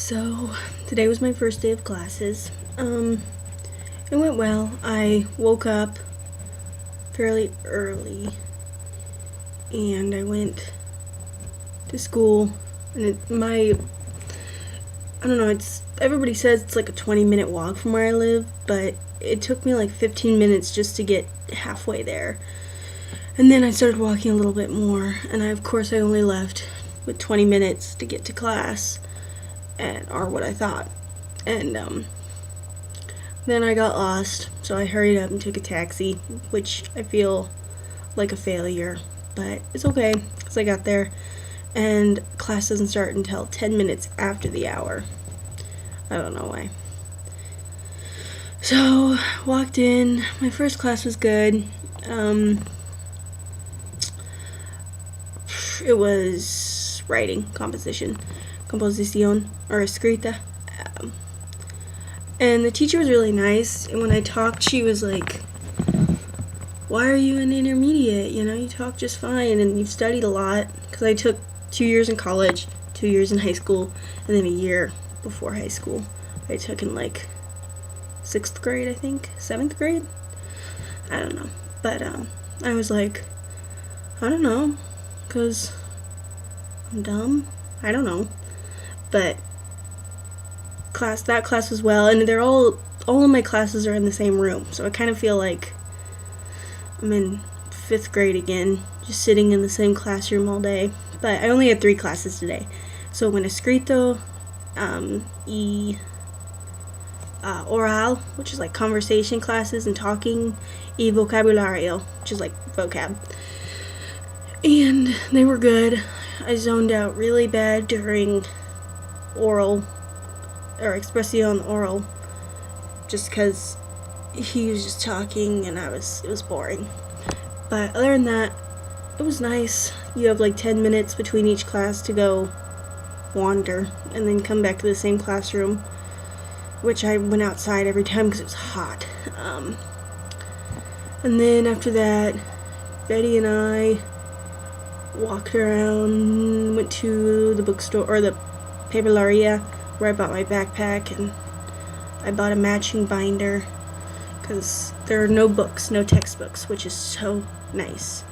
So, today was my first day of classes. It went well. I woke up fairly early and I went to school. And I don't know, everybody says it's like a 20-minute walk from where I live, but it took me like 15 minutes just to get halfway there. And then I started walking a little bit more, and of course I only left with 20 minutes to get to class, or what I thought. And then I got lost, so I hurried up and took a taxi, which I feel like a failure, but it's okay, because I got there, and class doesn't start until 10 minutes after the hour. I don't know why. So, walked in, my first class was good. It was writing, composición, or escrita. And the teacher was really nice, and when I talked, she was like, why are you in intermediate? You talk just fine, and you've studied a lot, because I took 2 years in college, 2 years in high school, and then a year before high school. I took in like 6th grade, I think, 7th grade? I don't know, but I was like, I don't know, because I'm dumb, I don't know, but that class was well, and all of my classes are in the same room, so I kind of feel like I'm in 5th grade again, just sitting in the same classroom all day. But I only had 3 classes today, so when escrito, oral, which is like conversation classes and talking, y vocabulario, which is like vocab, and they were good. I zoned out really bad during oral, or expresión oral, just because he was just talking and it was boring. But other than that, it was nice. You have like 10 minutes between each class to go wander and then come back to the same classroom, which I went outside every time because it was hot. And then after that, Betty and I walked around, went to the bookstore, or the papeleria, where I bought my backpack, and I bought a matching binder because there are no books, no textbooks, which is so nice.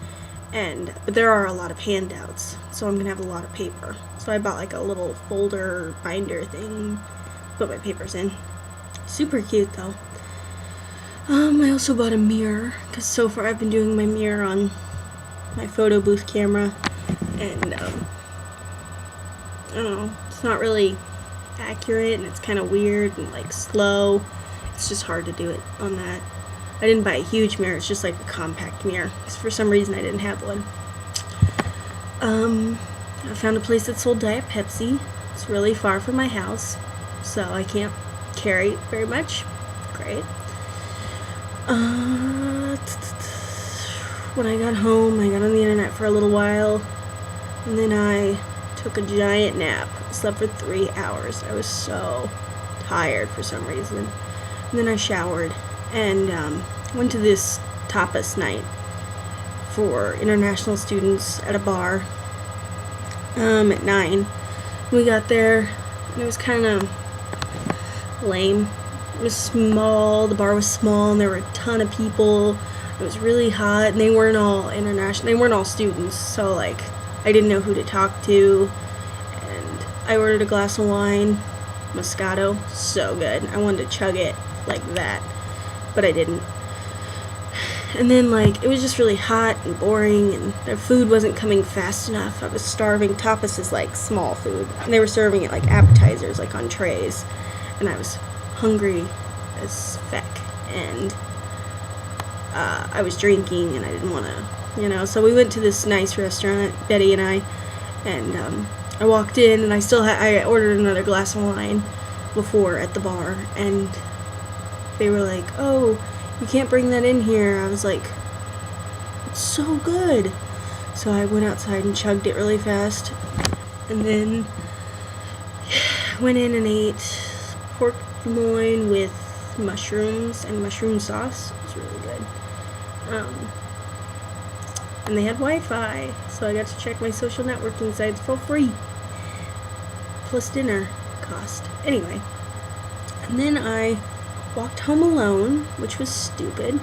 But there are a lot of handouts, so I'm gonna have a lot of paper. So I bought like a little folder binder thing, put my papers in. Super cute though. I also bought a mirror because so far I've been doing my mirror on my photo booth camera, and I don't know, it's not really accurate, and it's kind of weird and like slow. It's just hard to do it on that. I didn't buy a huge mirror, it's just like a compact mirror, because for some reason I didn't have one. I found a place that sold Diet Pepsi. It's really far from my house, so I can't carry it very much. Great. When I got home, I got on the internet for a little while, and then I took a giant nap. I slept for 3 hours. I was so tired for some reason. And then I showered and went to this tapas night for international students at a bar at 9. We got there, and it was kind of lame. It was small, the bar was small, and there were a ton of people. It was really hot, and they weren't all international, they weren't all students, so like I didn't know who to talk to. And I ordered a glass of wine, Moscato, so good. I wanted to chug it like that, but I didn't. And then like it was just really hot and boring, and their food wasn't coming fast enough. I was starving. Tapas is like small food, and they were serving it like appetizers, like on trays, and I was hungry as feck, and I was drinking, and I didn't want to, so we went to this nice restaurant, Betty and I, and I walked in, and I ordered another glass of wine before at the bar, and they were like, oh, you can't bring that in here. I was like, it's so good. So I went outside and chugged it really fast, and then went in and ate pork loin with mushrooms and mushroom sauce. It was really good. And they had Wi-Fi, so I got to check my social networking sites for free, plus dinner. cost. Anyway, and then I walked home alone, which was stupid,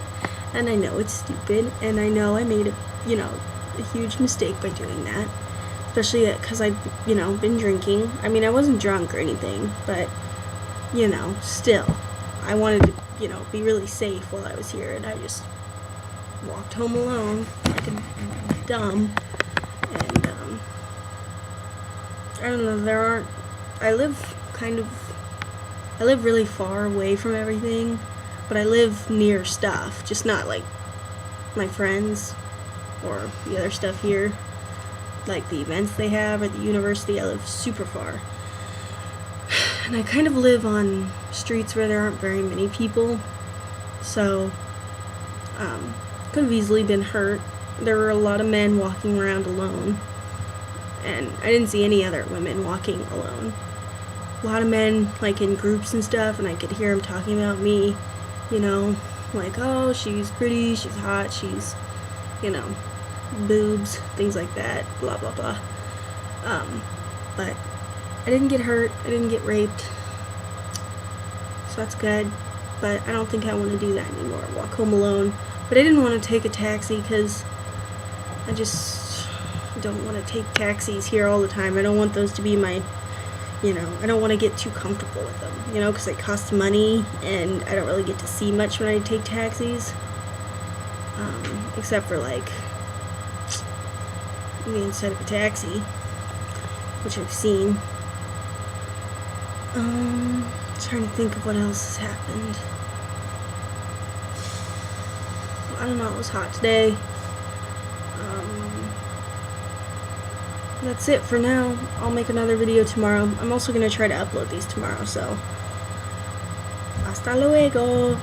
and I know it's stupid, and I know I made a huge mistake by doing that, especially because I've, been drinking. I mean, I wasn't drunk or anything, but, still, I wanted to, be really safe while I was here, and I just walked home alone like a dumb, and, I don't know, I live really far away from everything, but I live near stuff, just not like my friends or the other stuff here, like the events they have at the university. I live super far. And I kind of live on streets where there aren't very many people, so could have easily been hurt. There were a lot of men walking around alone, and I didn't see any other women walking alone. A lot of men, like, in groups and stuff, and I could hear them talking about me, like, oh, she's pretty, she's hot, she's, boobs, things like that, blah, blah, blah. But I didn't get hurt, I didn't get raped, so that's good, but I don't think I want to do that anymore, walk home alone. But I didn't want to take a taxi because I just don't want to take taxis here all the time. I don't want those to be my, I don't want to get too comfortable with them, because they cost money, and I don't really get to see much when I take taxis, except for, like, the inside of a taxi, which I've seen. Trying to think of what else has happened. I don't know, it was hot today. That's it for now. I'll make another video tomorrow. I'm also going to try to upload these tomorrow, so hasta luego.